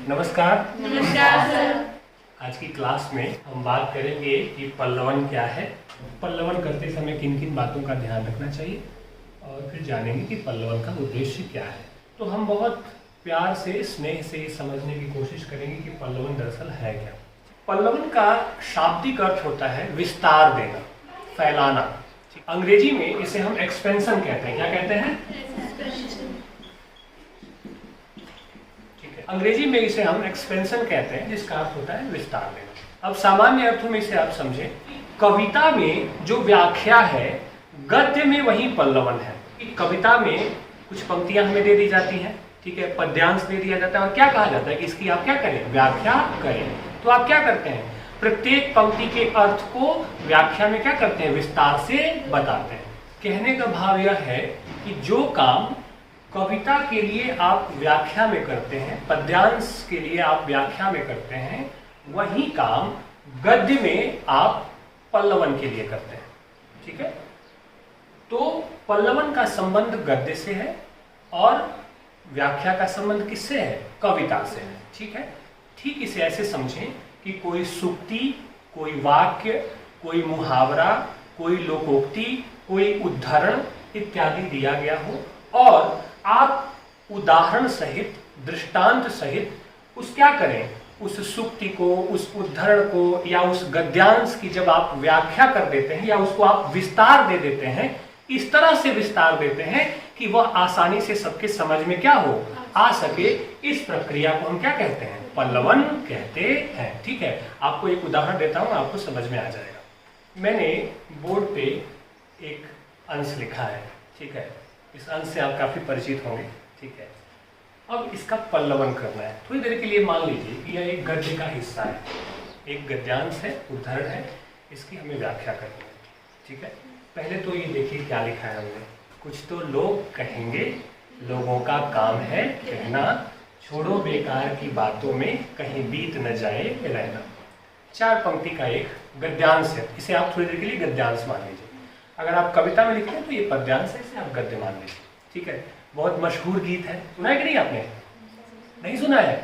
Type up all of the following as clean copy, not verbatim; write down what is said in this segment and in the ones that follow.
नमस्कार। नमस्कार सर। आज की क्लास में हम बात करेंगे कि पल्लवन क्या है, पल्लवन करते समय किन किन बातों का ध्यान रखना चाहिए और फिर जानेंगे कि पल्लवन का उद्देश्य क्या है। तो हम बहुत प्यार से, स्नेह से समझने की कोशिश करेंगे कि पल्लवन दरअसल है क्या। पल्लवन का शाब्दिक अर्थ होता है विस्तार देना, फैलाना। अंग्रेजी में इसे हम एक्सपेंशन कहते हैं। क्या कहते हैं? अंग्रेजी में इसे हम एक्सपेंशन कहते हैं, जिसका अर्थ होता है विस्तार देना। अब सामान्य अर्थों में इसे आप समझें, कविता में जो व्याख्या है गद्य में वही पल्लवन है। कविता में कुछ पंक्तियां हमें दे दी जाती हैं, ठीक है, पद्यांश दे दिया जाता है और क्या कहा जाता है कि इसकी आप क्या करें, व्याख्या करें। तो आप क्या करते हैं, प्रत्येक पंक्ति के अर्थ को व्याख्या में क्या करते हैं, विस्तार से बताते हैं। कहने का भाव यह है कि जो काम कविता के लिए आप व्याख्या में करते हैं, पद्यांश के लिए आप व्याख्या में करते हैं, वही काम गद्य में आप पल्लवन के लिए करते हैं। ठीक है, तो पल्लवन का संबंध गद्य से है और व्याख्या का संबंध किससे है, कविता से है। ठीक है, ठीक इसे ऐसे समझें कि कोई सूक्ति, कोई वाक्य, कोई मुहावरा, कोई लोकोक्ति, कोई उद्धरण इत्यादि दिया गया हो और आप उदाहरण सहित, दृष्टांत सहित उस क्या करें, उस सूक्ति को, उस उद्धरण को या उस गद्यांश की जब आप व्याख्या कर देते हैं या उसको आप विस्तार दे देते हैं, इस तरह से विस्तार देते हैं कि वह आसानी से सबके समझ में क्या हो, आ सके। इस प्रक्रिया को हम क्या कहते हैं, पल्लवन कहते हैं। ठीक है, आपको एक उदाहरण देता हूं, आपको समझ में आ जाएगा। मैंने बोर्ड पे एक अंश लिखा है, ठीक है, इस अंश से आप काफी परिचित होंगे। ठीक है, अब इसका पल्लवन करना है। थोड़ी देर के लिए मान लीजिए कि यह एक गद्य का हिस्सा है, एक गद्यांश है, उद्धरण है, इसकी हमें व्याख्या करनी है। ठीक है, पहले तो ये देखिए क्या लिखा है हमने, कुछ तो लोग कहेंगे, लोगों का काम है कहना, छोड़ो बेकार की बातों में कहीं बीत न जाए रहना। 4 पंक्ति का एक गद्यांश है, इसे आप थोड़ी देर के लिए गद्यांश मान लीजिए। अगर आप कविता में लिखते हैं तो ये पद्यांश है, इसे आप गद्य मान लीजिए। ठीक है, बहुत मशहूर गीत है, सुना है कि नहीं आपने? नहीं सुना है?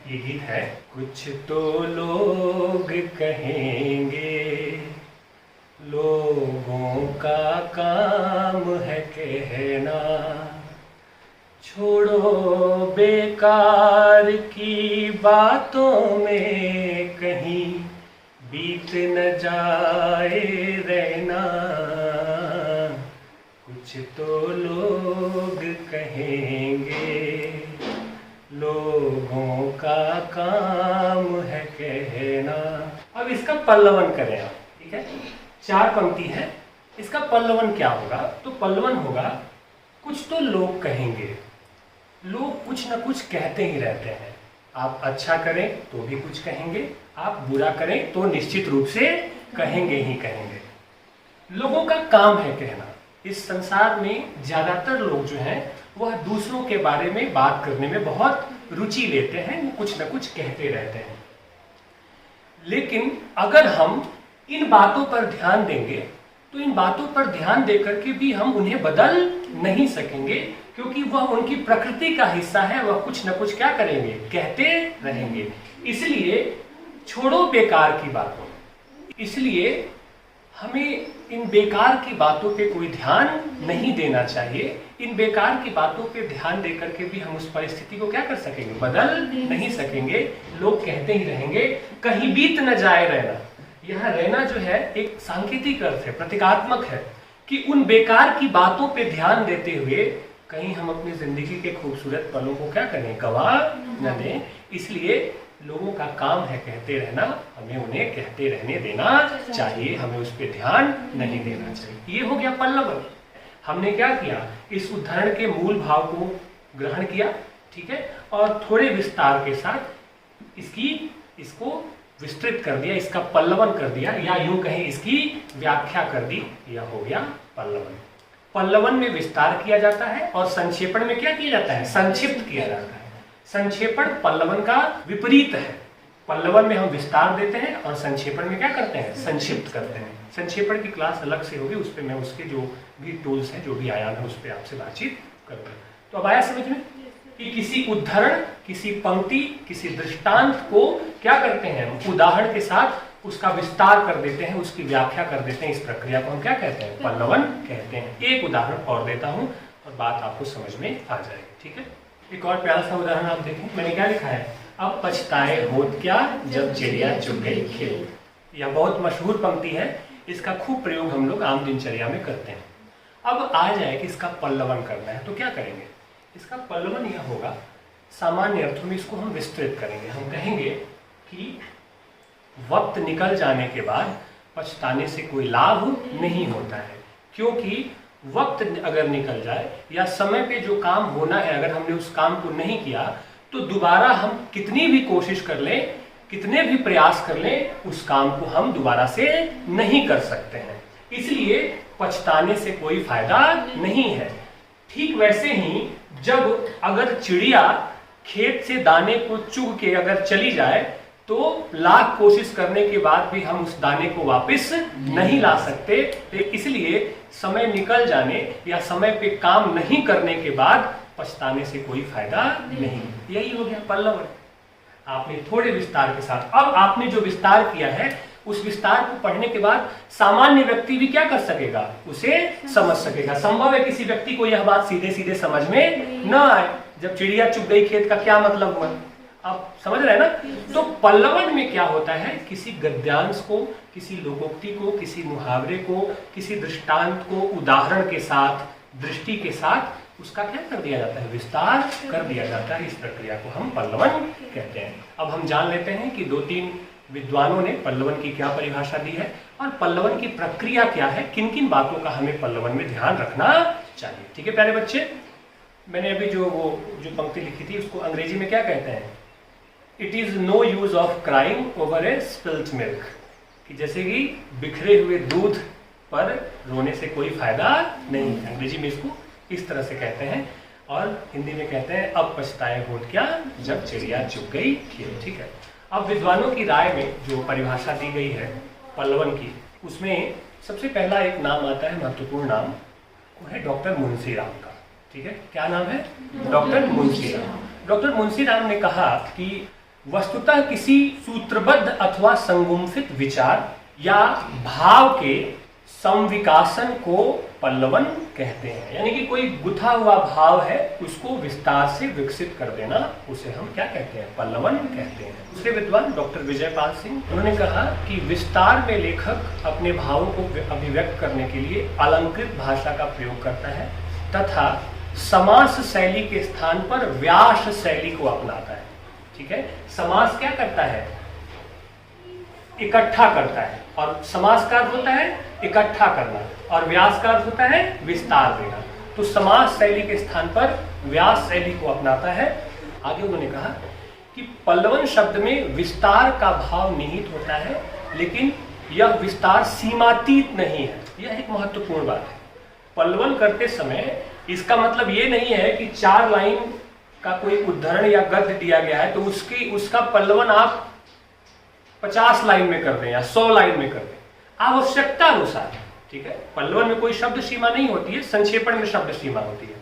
ये गीत है, कुछ तो लोग कहेंगे, लोगों का काम है कहना, छोड़ो बेकार की बातों में कहीं बीत न जाए रहना, कुछ तो लोग कहेंगे, लोगों का काम है कहना। अब इसका पल्लवन करें आप। ठीक है, 4 पंक्ति है, इसका पल्लवन क्या होगा? तो पल्लवन होगा, कुछ तो लोग कहेंगे। लोग कुछ न कुछ कहते ही रहते हैं। आप अच्छा करें तो भी कुछ कहेंगे, आप बुरा करें तो निश्चित रूप से कहेंगे ही कहेंगे। लोगों का काम है कहना। इस संसार में ज्यादातर लोग जो हैं वह दूसरों के बारे में बात करने में बहुत रुचि लेते हैं, वो कुछ न कुछ कहते रहते हैं। लेकिन अगर हम इन बातों पर ध्यान देंगे तो इन बातों पर ध्यान देकर के भी हम उन्हें बदल नहीं सकेंगे, क्योंकि वह उनकी प्रकृति का हिस्सा है, वह कुछ न कुछ क्या करेंगे, कहते रहेंगे। इसलिए छोड़ो बेकार की बातों, इसलिए हमें इन बेकार की बातों पे कोई ध्यान नहीं देना चाहिए। इन बेकार की बातों पे ध्यान देकर के भी हम उस परिस्थिति को क्या कर सकेंगे, बदल नहीं सकेंगे। लोग कहते ही रहेंगे, कहीं बीत न जाए रहना। यह रहना जो है एक सांकेतिक अर्थ है, प्रतीकात्मक है कि उन बेकार की बातों पे ध्यान देते हुए कहीं हम अपनी जिंदगी के खूबसूरत पलों को क्या करें, गवा न दें। इसलिए लोगों का काम है कहते रहना, हमें उन्हें कहते रहने देना चाहिए, हमें उस पर ध्यान नहीं देना चाहिए। ये हो गया पल्लवन। हमने क्या किया, इस उद्धरण के मूल भाव को ग्रहण किया, ठीक है, और थोड़े विस्तार के साथ इसको विस्तृत कर दिया, इसका पल्लवन कर दिया, या यूं कहें इसकी व्याख्या कर दी। यह हो गया पल्लवन। पल्लवन में विस्तार किया जाता है और संक्षेपण में क्या किया जाता है, संक्षिप्त किया जाता है। संक्षेपण पल्लवन का विपरीत है। पल्लवन में हम विस्तार देते हैं और संक्षेपण में क्या करते हैं, संक्षिप्त करते हैं। संक्षेपण की क्लास अलग से होगी, उस पर मैं उसके जो भी टूल्स हैं, जो भी आयाम है, उस पर आपसे बातचीत करूंगा। तो अब आया समझ में? कि किसी उद्धरण, किसी पंक्ति, किसी दृष्टांत को क्या करते हैं, उदाहरण के साथ उसका विस्तार कर देते हैं, उसकी व्याख्या कर देते हैं। इस प्रक्रिया को हम क्या कहते हैं, पल्लवन कहते हैं। एक उदाहरण और देता हूं और बात आपको समझ में आ जाएगी, ठीक है। एक और प्यारा सा उदाहरण आप देखें, मैंने क्या लिखा है, अब पछताए होत क्या जब चिड़िया चुग गई खेत। यह बहुत मशहूर पंक्ति है, इसका खूब प्रयोग हम लोग आम दिनचर्या में करते हैं। अब आ जाए कि इसका पल्लवन करना है तो क्या करेंगे। इसका पल्लवन यह होगा, सामान्य अर्थों में इसको हम विस्तृत करेंगे। हम कहेंगे कि वक्त निकल जाने के बाद पछताने से कोई लाभ नहीं होता है, क्योंकि वक्त अगर निकल जाए या समय पे जो काम होना है अगर हमने उस काम को नहीं किया तो दोबारा हम कितनी भी कोशिश कर लें, कितने भी प्रयास कर लें, उस काम को हम दोबारा से नहीं कर सकते हैं। इसलिए पछताने से कोई फायदा नहीं है। ठीक वैसे ही जब अगर चिड़िया खेत से दाने को चुग के अगर चली जाए तो लाख कोशिश करने के बाद भी हम उस दाने को वापस नहीं ला सकते। तो इसलिए समय निकल जाने या समय पे काम नहीं करने के बाद पछताने से कोई फायदा नहीं। यही हो गया पल्लवन। आपने थोड़े विस्तार के साथ, अब आपने जो विस्तार किया है उस विस्तार को पढ़ने के बाद सामान्य व्यक्ति भी क्या कर सकेगा, उसे समझ सकेगा। संभव है किसी व्यक्ति को यह बात सीधे सीधे समझ में न आए, जब चिड़िया चुग गई खेत का क्या मतलब हुआ, आप समझ रहे हैं ना। तो पल्लवन में क्या होता है, किसी गद्यांश को, किसी लोकोक्ति को, किसी मुहावरे को, किसी दृष्टांत को उदाहरण के साथ, दृष्टि के साथ उसका क्या कर दिया जाता है, विस्तार कर दिया जाता है। इस प्रक्रिया को हम पल्लवन कहते हैं। अब हम जान लेते हैं कि 2-3 विद्वानों ने पल्लवन की क्या परिभाषा दी है और पल्लवन की प्रक्रिया क्या है, किन किन बातों का हमें पल्लवन में ध्यान रखना चाहिए। ठीक है प्यारे बच्चे, मैंने अभी जो पंक्ति लिखी थी उसको अंग्रेजी में क्या कहते हैं, it is no use of crying over a spilled milk, कि जैसे कि बिखरे हुए दूध पर रोने से कोई फायदा नहीं। अंग्रेजी में इसको इस तरह से कहते हैं और हिंदी में कहते हैं अब पछताए होत क्या जब चिड़िया चुग गई खेत। ठीक है, अब विद्वानों की राय में जो परिभाषा दी गई है पल्लवन की, उसमें सबसे पहला एक नाम आता है, महत्वपूर्ण नाम, वो है डॉक्टर मुंशीराम का। ठीक है, क्या नाम है, डॉक्टर मुंशीराम। डॉक्टर मुंशीराम ने कहा कि वस्तुतः किसी सूत्रबद्ध अथवा संगुम्फित विचार या भाव के संविकासन को पल्लवन कहते हैं। यानी कि कोई गुथा हुआ भाव है उसको विस्तार से विकसित कर देना, उसे हम क्या कहते हैं, पल्लवन कहते हैं। दूसरे विद्वान डॉक्टर विजयपाल सिंह, उन्होंने कहा कि विस्तार में लेखक अपने भावों को अभिव्यक्त करने के लिए अलंकृत भाषा का प्रयोग करता है तथा समास शैली के स्थान पर व्यास शैली को अपनाता है। ठीक है, समास क्या करता है, इकट्ठा करता है, और समास का अर्थ होता है इकट्ठा करना और व्यास का अर्थ होता है विस्तार देना। तो समास शैली के स्थान पर व्यास शैली को अपनाता है। आगे उन्होंने कहा कि पल्लवन शब्द में विस्तार का भाव निहित होता है, लेकिन यह विस्तार सीमातीत नहीं है। यह एक महत्वपूर्ण बात है। पल्लवन करते समय इसका मतलब ये नहीं है कि 4 लाइन का कोई उद्धरण या गद्य दिया गया है तो उसका पल्लवन आप 50 लाइन में कर दें या 100 लाइन में कर दें, आवश्यकता अनुसार। ठीक है, पल्लवन में कोई शब्द सीमा नहीं होती है, संक्षेपण में शब्द सीमा होती है।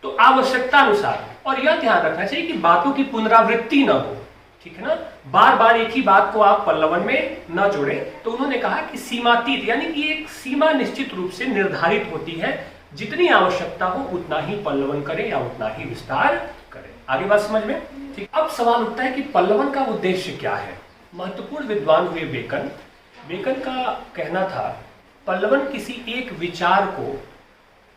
तो आवश्यकता अनुसार, और यह ध्यान रखना चाहिए कि बातों की पुनरावृत्ति न हो। ठीक है ना, बार बार एक ही बात को आप पल्लवन में न जोड़े। तो उन्होंने कहा कि सीमातीत, यानी कि एक सीमा निश्चित रूप से निर्धारित होती है, जितनी आवश्यकता हो उतना ही पल्लवन करें या उतना ही विस्तार करें। आगे बात समझ में। ठीक, अब सवाल उठता है कि पल्लवन का उद्देश्य क्या है। महत्वपूर्ण विद्वान हुए बेकन। बेकन का कहना था पल्लवन किसी एक विचार को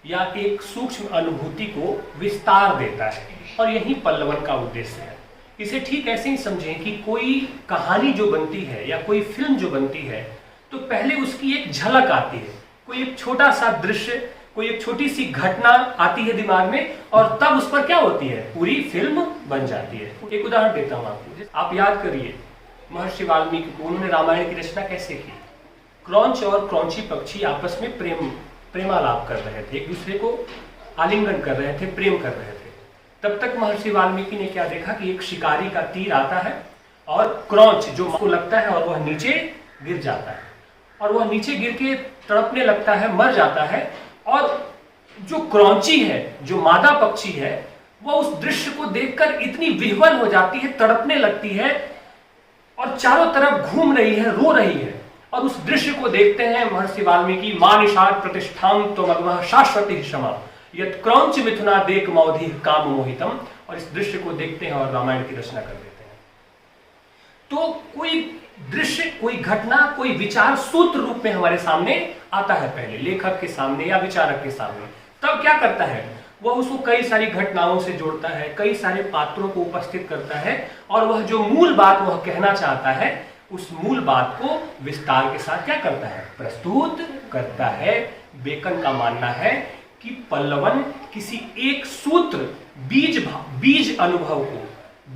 या एक सूक्ष्म अनुभूति को विस्तार देता है, और यही पल्लवन का उद्देश्य है। इसे ठीक ऐसे ही समझें कि कोई कहानी जो बनती है या कोई फिल्म जो बनती है तो पहले उसकी एक झलक आती है, कोई एक छोटा सा दृश्य, कोई एक छोटी सी घटना आती है दिमाग में, और तब उस पर क्या होती है, पूरी फिल्म बन जाती है। एक उदाहरण देता हूं आपको। आप याद करिए महर्षि वाल्मीकि को, उन्होंने रामायण की रचना कैसे की। क्रौंच और क्रौंची पक्षी आपस में प्रेमालाप कर रहे थे, एक दूसरे को आलिंगन कर रहे थे, प्रेम कर रहे थे। तब तक महर्षि वाल्मीकि ने क्या देखा कि एक शिकारी का तीर आता है और क्रौंच जो को लगता है और वह नीचे गिर जाता है, और वह नीचे गिर के तड़पने लगता है, मर जाता है। और जो क्रौंची है, जो मादा पक्षी है, वह उस दृश्य को देखकर इतनी विह्वल हो जाती है, तड़पने लगती है और चारों तरफ घूम रही है, रो रही है। और उस दृश्य को देखते हैं महर्षि वाल्मीकि, मानिषाद प्रतिष्ठान तो मग्न शाश्वती क्षमा यत क्रौंच मिथुना देख मौधि काम मोहितम। और इस दृश्य को देखते हैं और रामायण की रचना कर देते हैं। तो कोई दृश्य, कोई घटना, कोई विचार सूत्र रूप में हमारे सामने आता है, पहले लेखक के सामने या विचारक के सामने। तब क्या करता है, वह उसको कई सारी घटनाओं से जोड़ता है, कई सारे पात्रों को उपस्थित करता है और वह जो मूल बात वह कहना चाहता है उस मूल बात को विस्तार के साथ क्या करता है, प्रस्तुत करता है। बेकन का मानना है कि पल्लवन किसी एक सूत्र, बीज अनुभव को,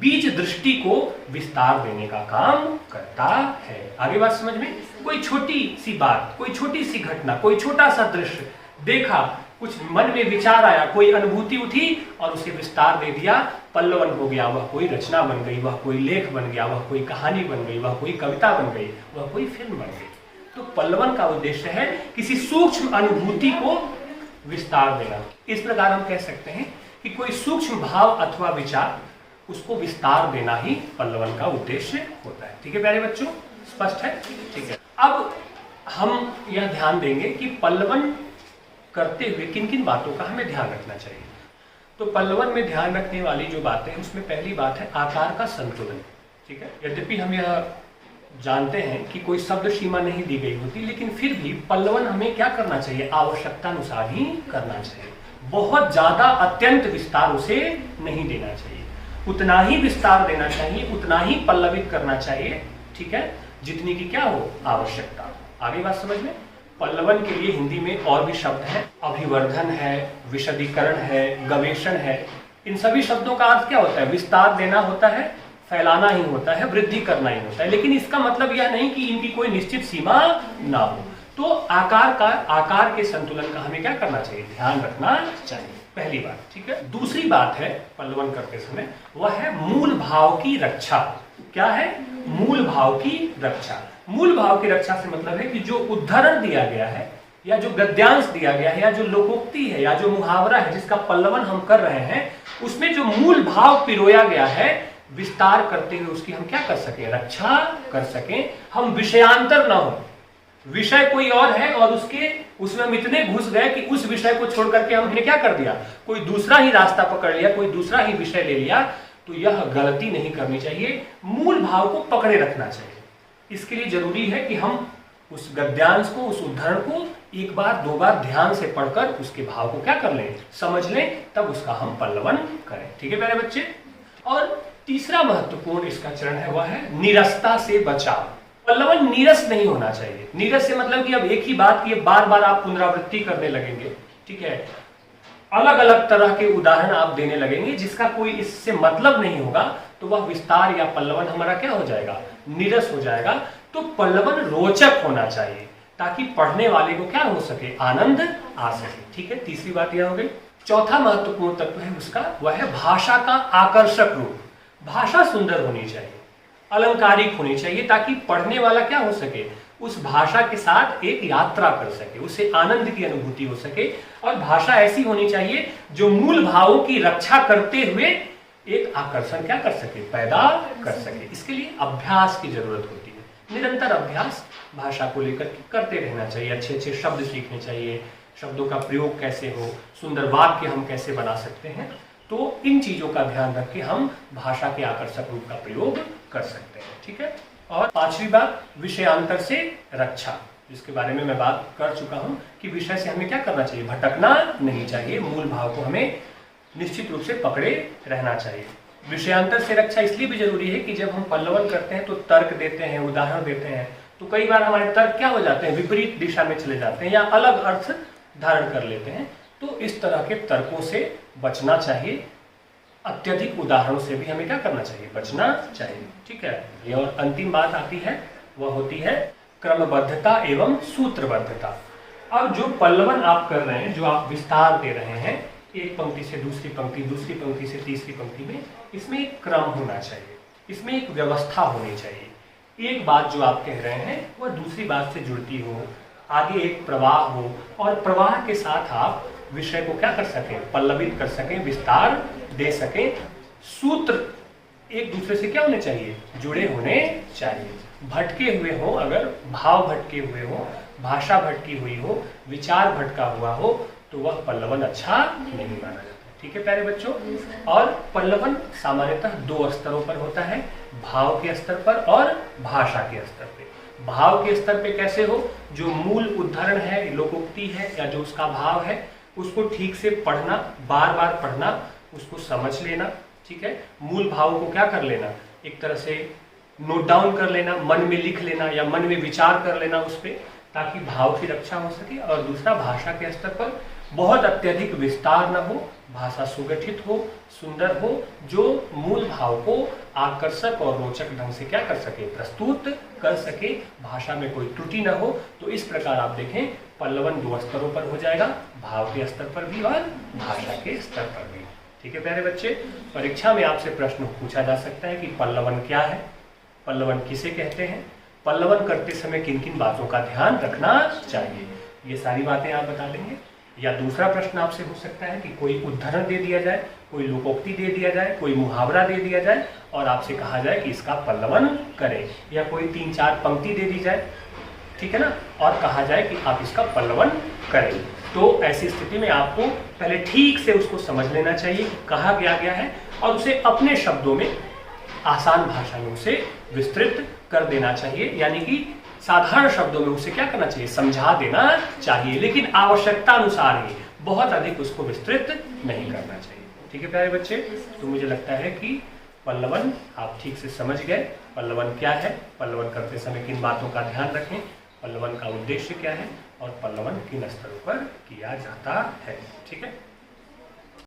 बीज दृष्टि को विस्तार देने का काम करता है। आगे बात समझ में? कोई छोटी सी बात, कोई छोटी सी घटना, कोई छोटा सा दृश्य देखा, कुछ मन में विचार आया, कोई अनुभूति उठी और उसे विस्तार दे दिया, पल्लवन हो गया। वह कोई रचना बन गई, वह कोई लेख बन गया, वह कोई कहानी बन गई, वह कोई कविता बन गई, वह कोई फिल्म बन गई। तो पल्लवन का उद्देश्य है किसी सूक्ष्म अनुभूति को विस्तार देना। इस प्रकार हम कह सकते हैं कि कोई सूक्ष्म भाव अथवा विचार, उसको विस्तार देना ही पल्लवन का उद्देश्य होता है। ठीक है प्यारे बच्चों, स्पष्ट है? ठीक है। अब हम यह ध्यान देंगे कि पल्लवन करते हुए किन किन बातों का हमें ध्यान रखना चाहिए। तो पल्लवन में ध्यान रखने वाली जो बातें हैं उसमें पहली बात है आकार का संतुलन। ठीक है, यद्यपि हम यह जानते हैं कि कोई शब्द सीमा नहीं दी गई होती, लेकिन फिर भी पल्लवन हमें क्या करना चाहिए, आवश्यकता अनुसार ही करना चाहिए। बहुत ज्यादा अत्यंत विस्तार उसे नहीं देना चाहिए, उतना ही विस्तार देना चाहिए, उतना ही पल्लवित करना चाहिए। ठीक है, जितनी की क्या हो, आवश्यकता। आगे बात समझ में? पल्लवन के लिए हिंदी में और भी शब्द हैं, अभिवर्धन है, विशदीकरण है, गवेषण है। इन सभी शब्दों का अर्थ क्या होता है, विस्तार देना होता है, फैलाना ही होता है, वृद्धि करना ही होता है। लेकिन इसका मतलब यह नहीं कि इनकी कोई निश्चित सीमा ना हो। तो आकार के संतुलन का हमें क्या करना चाहिए, ध्यान रखना चाहिए, पहली बात। ठीक है। दूसरी बात है पल्लवन करते समय, वह है मूल भाव की रक्षा। क्या है, मूल भाव की रक्षा। मूल भाव की रक्षा से मतलब है कि जो उद्धरण दिया गया है या जो गद्यांश दिया गया है या जो लोकोक्ति है या जो मुहावरा है जिसका पल्लवन हम कर रहे हैं, उसमें जो मूल भाव पिरोया गया है, विस्तार करते हुए उसकी हम क्या कर सकें, रक्षा कर सकें। हम विषयांतर ना हो, विषय कोई और है और उसमें हम इतने घुस गए कि उस विषय को छोड़ करके हमने क्या कर दिया, कोई दूसरा ही रास्ता पकड़ लिया, कोई दूसरा ही विषय ले लिया। तो यह गलती नहीं करनी चाहिए, मूल भाव को पकड़े रखना चाहिए। इसके लिए जरूरी है कि हम उस गद्यांश को, उस उद्धरण को एक बार दो बार ध्यान से पढ़कर उसके भाव को क्या कर लें, समझ लें, तब उसका हम पल्लवन करें। ठीक है प्यारे बच्चे। और तीसरा महत्वपूर्ण इसका चरण है, वह है नीरसता से बचाव। पल्लवन नीरस नहीं होना चाहिए। नीरस से मतलब कि अब एक ही बात की बार बार आप पुनरावृत्ति करने लगेंगे। ठीक है, अलग अलग तरह के उदाहरण आप देने लगेंगे जिसका कोई इससे मतलब नहीं होगा, तो वह विस्तार या पल्लवन हमारा क्या हो जाएगा, नीरस हो जाएगा। तो पल्लवन रोचक होना चाहिए ताकि पढ़ने वाले को क्या हो सके, आनंद आ सके। ठीक है, तीसरी बात यह हो गई। चौथा महत्वपूर्ण तत्व है उसका, वह है भाषा का आकर्षक रूप। भाषा सुंदर होनी चाहिए, अलंकारिक होनी चाहिए, ताकि पढ़ने वाला क्या हो सके, उस भाषा के साथ एक यात्रा कर सके, उसे आनंद की अनुभूति हो सके। और भाषा ऐसी होनी चाहिए जो मूल भावों की रक्षा करते हुए एक आकर्षण क्या कर सके, पैदा कर सके। इसके लिए अभ्यास की जरूरत होती है, निरंतर अभ्यास भाषा को लेकर करते रहना चाहिए। अच्छे अच्छे शब्द सीखने चाहिए, शब्दों का प्रयोग कैसे हो, सुंदर वाक्य हम कैसे बना सकते हैं। तो इन चीजों का ध्यान रख के हम भाषा के आकर्षक रूप का प्रयोग कर सकते हैं। ठीक है। और पांचवी बात, विषयांतर से रक्षा, जिसके बारे में मैं बात कर चुका हूं कि विषय से हमें क्या करना चाहिए, भटकना नहीं चाहिए, मूल भाव को हमें निश्चित रूप से पकड़े रहना चाहिए। विषयांतर से रक्षा इसलिए भी जरूरी है कि जब हम पल्लवन करते हैं तो तर्क देते हैं, उदाहरण देते हैं, तो कई बार हमारे तर्क क्या हो जाते हैं, विपरीत दिशा में चले जाते हैं या अलग अर्थ धारण कर लेते हैं। तो इस तरह के तर्कों से बचना चाहिए। अत्यधिक उदाहरणों से भी हमें क्या करना चाहिए, बचना चाहिए। ठीक है। और अंतिम बात आती है, वह होती है क्रमबद्धता एवं सूत्रबद्धता। अब जो पल्लवन आप कर रहे हैं, जो आप विस्तार दे रहे हैं, एक पंक्ति से दूसरी पंक्ति, दूसरी पंक्ति से तीसरी पंक्ति में, इसमें एक क्रम होना चाहिए, इसमें एक व्यवस्था होनी चाहिए। एक बात जो आप कह रहे हैं वह दूसरी बात से जुड़ती हो, आगे एक प्रवाह हो और प्रवाह के साथ आप विषय को क्या कर सकें, पल्लवित कर सकें, विस्तार दे सकें। सूत्र एक दूसरे से क्या होने चाहिए, जुड़े होने चाहिए। भटके हुए हो, अगर भाव भटके हुए हो, भाषा भटकी हुई हो, विचार भटका हुआ हो, तो वह पल्लवन अच्छा नहीं माना जाता। ठीक है प्यारे बच्चों। और पल्लवन सामान्यतः दो स्तरों पर होता है, भाव के स्तर पर और भाषा के स्तर पे। भाव के स्तर पे कैसे हो, जो मूल उदाहरण है, लोकोक्ति है या जो उसका भाव है, उसको ठीक से पढ़ना, बार बार पढ़ना, उसको समझ लेना। ठीक है, मूल भाव को क्या कर लेना, एक तरह से नोट डाउन कर लेना, मन में लिख लेना या मन में विचार कर लेना उस पर, ताकि भाव की रक्षा हो सके। और दूसरा, भाषा के स्तर पर बहुत अत्यधिक विस्तार न हो, भाषा सुगठित हो, सुंदर हो, जो मूल भाव को आकर्षक और रोचक ढंग से क्या कर सके, प्रस्तुत कर सके, भाषा में कोई त्रुटि न हो। तो इस प्रकार आप देखें पल्लवन दो स्तरों पर हो जाएगा, भाव के स्तर पर भी और भाषा के स्तर पर भी। ठीक है प्यारे बच्चे, परीक्षा में आपसे प्रश्न पूछा जा सकता है कि पल्लवन क्या है, पल्लवन किसे कहते हैं, पल्लवन करते समय किन किन बातों का ध्यान रखना चाहिए, ये सारी बातें आप बता देंगे। या दूसरा प्रश्न आपसे हो सकता है कि कोई उदाहरण दे दिया जाए, कोई लोकोक्ति दे दिया जाए, कोई मुहावरा दे दिया जाए और आपसे कहा जाए कि इसका पल्लवन करें, या कोई 3-4 पंक्ति दे दी जाए, ठीक है ना, और कहा जाए कि आप इसका पल्लवन करें। तो ऐसी स्थिति में आपको पहले ठीक से उसको समझ लेना चाहिए कि कहा गया है, और उसे अपने शब्दों में, आसान भाषा में उसे विस्तृत कर देना चाहिए, यानी कि साधारण शब्दों में उसे क्या करना चाहिए, समझा देना चाहिए, लेकिन आवश्यकता अनुसार ही, बहुत अधिक उसको विस्तृत नहीं करना चाहिए। ठीक है प्यारे बच्चे, तो मुझे लगता है कि पल्लवन आप ठीक से समझ गए। पल्लवन क्या है, पल्लवन करते समय किन बातों का ध्यान रखें, पल्लवन का उद्देश्य क्या है और पल्लवन किन स्तरों पर किया जाता है। ठीक है।